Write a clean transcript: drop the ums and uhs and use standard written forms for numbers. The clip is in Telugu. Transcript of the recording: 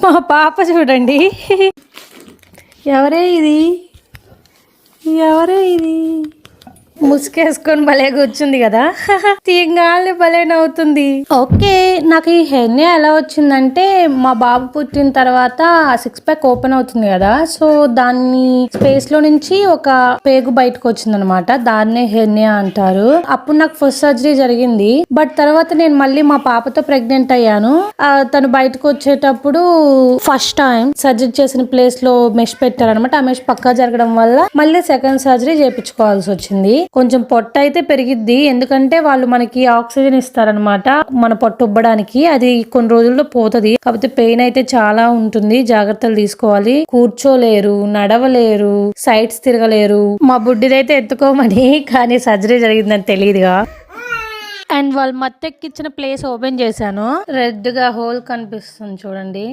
మా పాప చూడండి. ఎవరే ఇది ముసుకేసుకొని భలే కూర్చుంది కదా. తీగాలి భలే నవ్వుతుంది. ఓకే, నాకు ఈ హెర్నియా ఎలా వచ్చిందంటే మా బాబు పుట్టిన తర్వాత 6 ప్యాక్ ఓపెన్ అవుతుంది కదా, సో దాన్ని స్పేస్ లో నుంచి ఒక పేగు బయటకు వచ్చింది అనమాట. దాన్నే హెర్నియా అంటారు. అప్పుడు నాకు ఫస్ట్ సర్జరీ జరిగింది. బట్ తర్వాత నేను మళ్ళీ మా పాపతో ప్రెగ్నెంట్ అయ్యాను. తను బయటకు వచ్చేటప్పుడు ఫస్ట్ టైం సర్జరీ చేసిన ప్లేస్ లో మెష్ పెట్టారనమాట. ఆ మెష్ పక్కా జరగడం వల్ల మళ్ళీ సెకండ్ సర్జరీ చేయించుకోవాల్సి వచ్చింది. కొంచెం పొట్ట అయితే పెరిగిద్ది, ఎందుకంటే వాళ్ళు మనకి ఆక్సిజన్ ఇస్తారనమాట మన పొట్ట ఉబ్బడానికి. అది కొన్ని రోజుల్లో పోతది. కాకపోతే పెయిన్ అయితే చాలా ఉంటుంది. జాగ్రత్తలు తీసుకోవాలి. కూర్చోలేరు, నడవలేరు, సైడ్స్ తిరగలేరు. మా బుడ్డిదైతే ఎత్తుకోమని, కానీ సర్జరీ జరిగిందని తెలియదుగా. అండ్ వాళ్ళు మత్తెక్కిచ్చిన ప్లేస్ ఓపెన్ చేశాను. రెడ్ గా హోల్ కనిపిస్తుంది చూడండి.